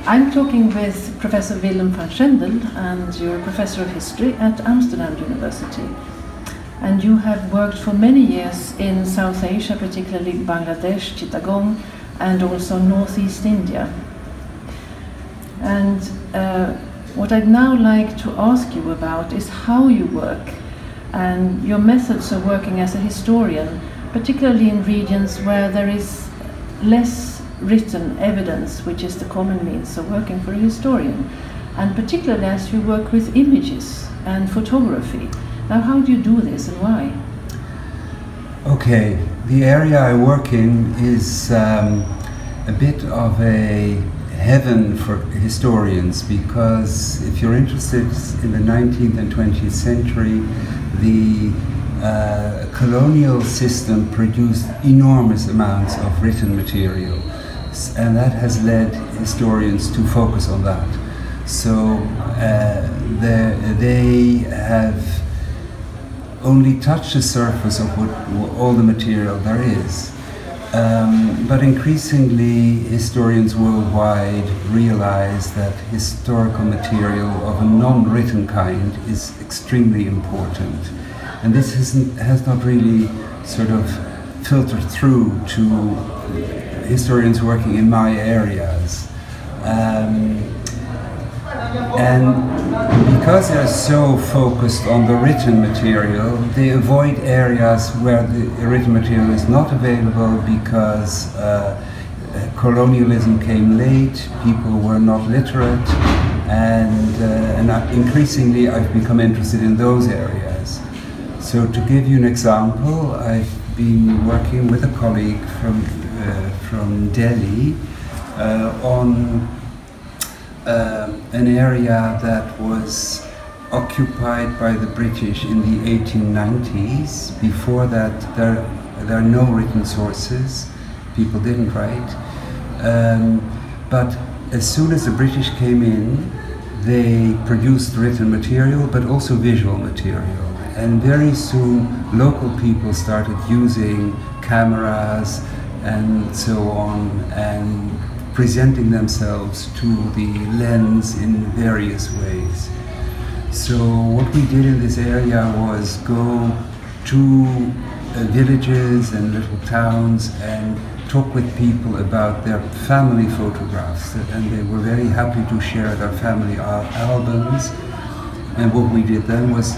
I'm talking with Professor Willem van Schendel, and you're a professor of history at Amsterdam University. And you have worked for many years in South Asia, particularly Bangladesh, Chittagong, and also Northeast India. And what I'd now like to ask you about is how you work and your methods of working as a historian, particularly in regions where there is less written evidence, which is the common means of working for a historian, and particularly as you work with images and photography. Now, how do you do this and why? Okay, the area I work in is a bit of a heaven for historians, because if you're interested in the 19th and 20th century, the colonial system produced enormous amounts of written material, and that has led historians to focus on that. So they have only touched the surface of all the material there is. But increasingly, historians worldwide realize that historical material of a non-written kind is extremely important. And this has not really sort of filtered through to historians working in my areas. And because they're so focused on the written material, they avoid areas where the written material is not available, because colonialism came late, people were not literate, and increasingly I've become interested in those areas. So to give you an example, I've been working with a colleague from Delhi on an area that was occupied by the British in the 1890s. Before that, there are no written sources. People didn't write. But as soon as the British came in, they produced written material, but also visual material. And very soon, local people started using cameras and so on, and presenting themselves to the lens in various ways. So what we did in this area was go to villages and little towns and talk with people about their family photographs, and they were very happy to share their family albums. And what we did then was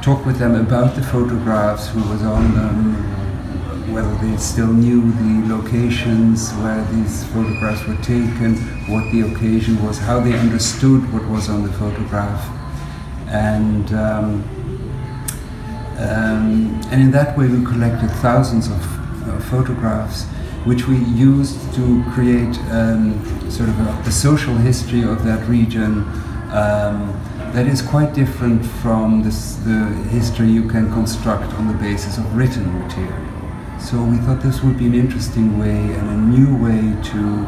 talk with them about the photographs, who was on them, whether they still knew the locations where these photographs were taken, what the occasion was, how they understood what was on the photograph. And in that way we collected thousands of photographs, which we used to create sort of a social history of that region that is quite different from the history you can construct on the basis of written material. So we thought this would be an interesting way and a new way to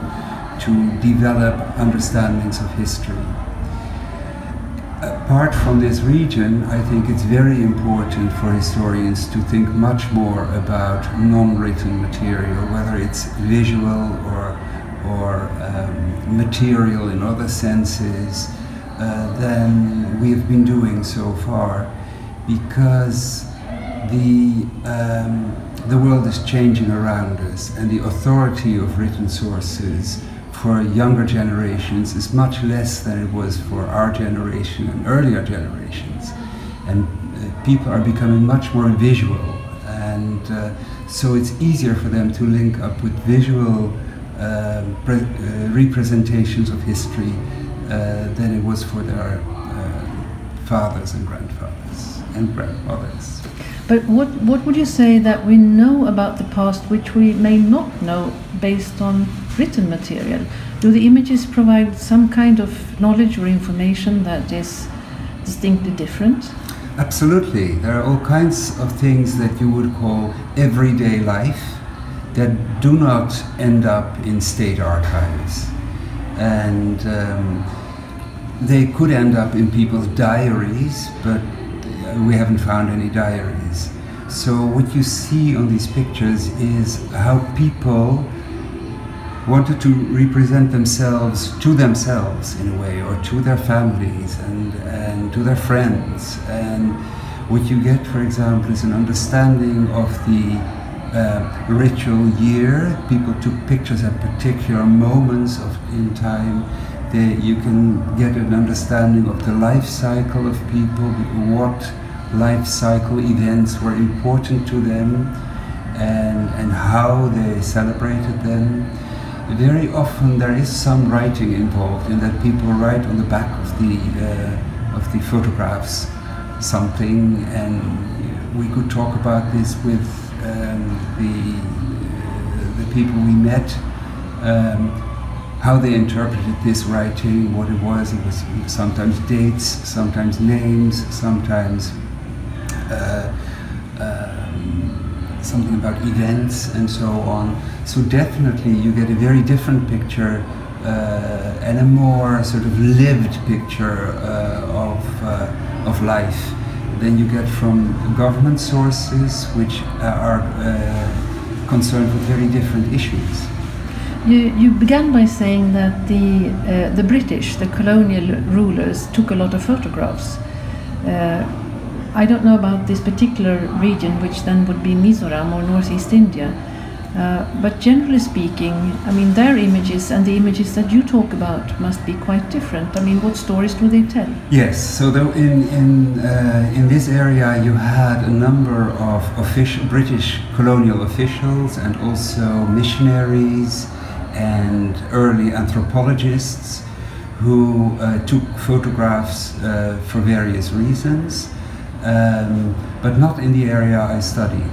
develop understandings of history. Apart from this region, I think it's very important for historians to think much more about non-written material, whether it's visual or material in other senses, than we have been doing so far, because the world is changing around us, and the authority of written sources for younger generations is much less than it was for our generation and earlier generations. And people are becoming much more visual, and so it's easier for them to link up with visual representations of history than it was for their fathers and grandfathers and grandmothers. But what would you say that we know about the past which we may not know based on written material? Do the images provide some kind of knowledge or information that is distinctly different? Absolutely. There are all kinds of things that you would call everyday life that do not end up in state archives. And they could end up in people's diaries, but we haven't found any diaries. So what you see on these pictures is how people wanted to represent themselves in a way, or to their families and to their friends. And what you get, for example, is an understanding of the ritual year. People took pictures at particular moments in time. You can get an understanding of the life cycle of people, what life cycle events were important to them, and how they celebrated them. Very often there is some writing involved, in that people write on the back of the photographs something, and we could talk about this with the people we met, how they interpreted this writing, what it was. It was sometimes dates, sometimes names, sometimes something about events and so on. So definitely you get a very different picture and a more sort of lived picture of life than you get from government sources, which are concerned with very different issues. You began by saying that the British, the colonial rulers, took a lot of photographs. I don't know about this particular region, which then would be Mizoram or Northeast India, but generally speaking, I mean, their images and the images that you talk about must be quite different. I mean, what stories do they tell? Yes, so in this area you had a number of British colonial officials, and also missionaries and early anthropologists who took photographs for various reasons. But not in the area I studied.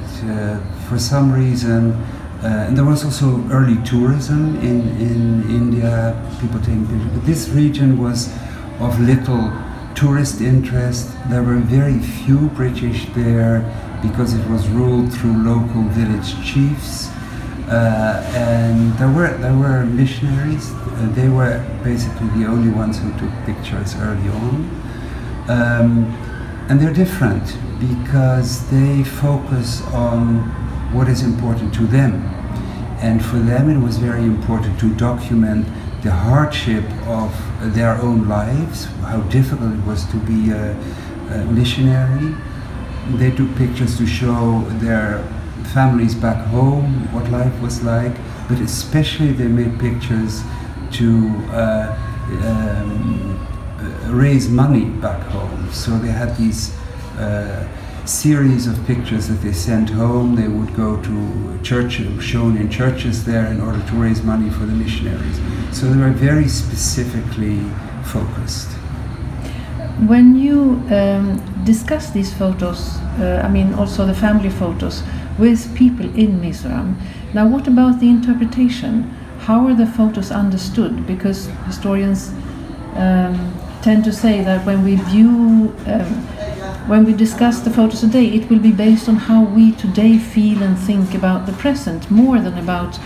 For some reason, and there was also early tourism in India, people taking pictures. But this region was of little tourist interest. There were very few British there because it was ruled through local village chiefs. And there were missionaries. They were basically the only ones who took pictures early on. And they're different because they focus on what is important to them. And for them it was very important to document the hardship of their own lives, how difficult it was to be a missionary. They took pictures to show their families back home, what life was like, but especially they made pictures to raise money back home. So they had these series of pictures that they sent home. They would go to churches, shown in churches there, in order to raise money for the missionaries. So they were very specifically focused. When you discuss these photos, I mean also the family photos, with people in Mizoram, now what about the interpretation? How are the photos understood? Because historians tend to say that when we view, when we discuss the photos today, it will be based on how we today feel and think about the present, more than about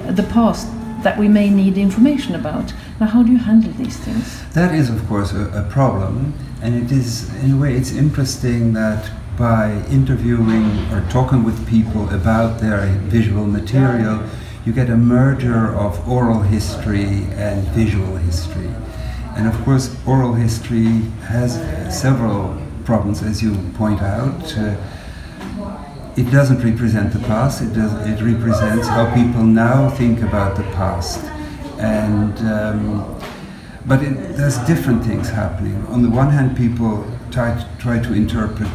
the past that we may need information about. Now, how do you handle these things? That is, of course, a problem, and it is, in a way, it's interesting that by interviewing or talking with people about their visual material, you get a merger of oral history and visual history. And of course, oral history has several problems, as you point out. It doesn't represent the past, it represents how people now think about the past. And but there's different things happening. On the one hand, people try to interpret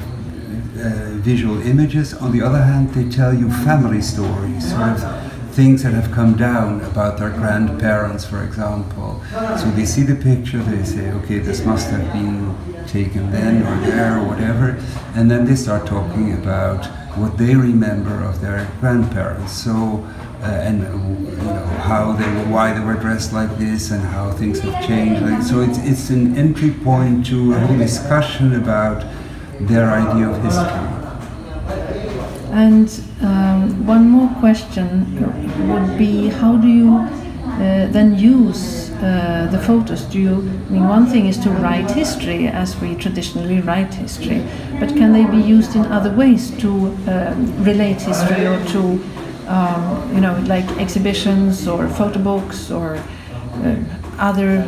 visual images. On the other hand, they tell you family stories, sort of things that have come down about their grandparents, for example. So they see the picture, they say, okay, this must have been taken then or there or whatever, and then they start talking about what they remember of their grandparents. So and you know how why they were dressed like this, and how things have changed. So it's an entry point to a whole discussion about their idea of history. And one more question would be, how do you then use the photos? I mean, one thing is to write history as we traditionally write history, but can they be used in other ways to relate history or to you know, like exhibitions or photo books or other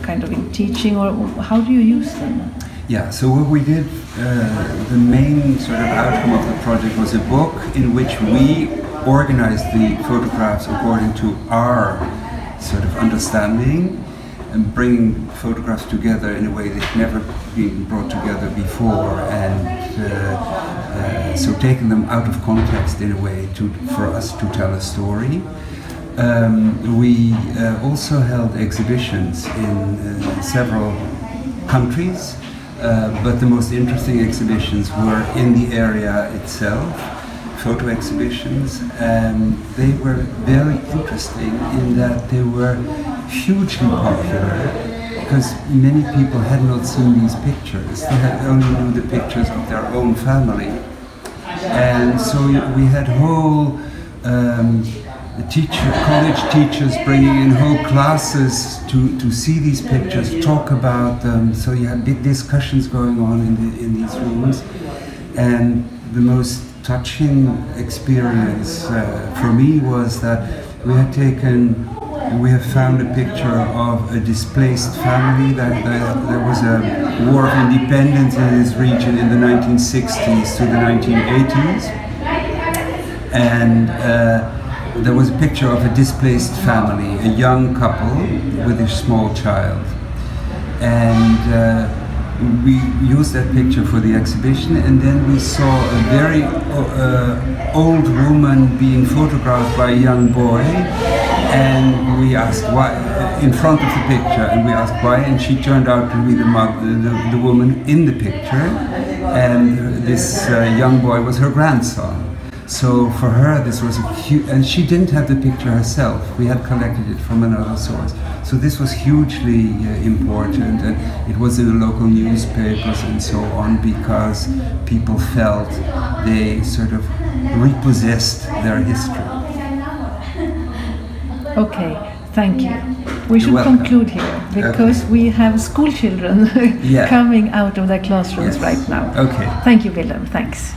kind of in teaching, or how do you use them? Yeah, so what we did, the main sort of outcome of the project was a book in which we organized the photographs according to our sort of understanding and bringing photographs together in a way that's never been brought together before, and so taking them out of context in a way for us to tell a story. We also held exhibitions in several countries, but the most interesting exhibitions were in the area itself, photo exhibitions, and they were very interesting in that they were hugely popular because many people had not seen these pictures. They had only knew the pictures of their own family. And so we had whole college teachers bringing in whole classes to see these pictures, talk about them. So you had big discussions going on in these rooms. And the most touching experience for me was that we have found a picture of a displaced family. There was a war of independence in this region in the 1960s to the 1980s. And there was a picture of a displaced family, a young couple with a small child. And we used that picture for the exhibition, and then we saw a very old woman being photographed by a young boy, and we asked why, in front of the picture, and we asked why, and she turned out to be the woman in the picture, and this young boy was her grandson. So for her this was a huge, and she didn't have the picture herself, we had collected it from another source. So this was hugely important, and it was in the local newspapers and so on, because people felt they sort of repossessed their history. Okay, thank you. We should conclude here, because we have school children coming out of their classrooms right now. Okay. Thank you, Willem. Thanks.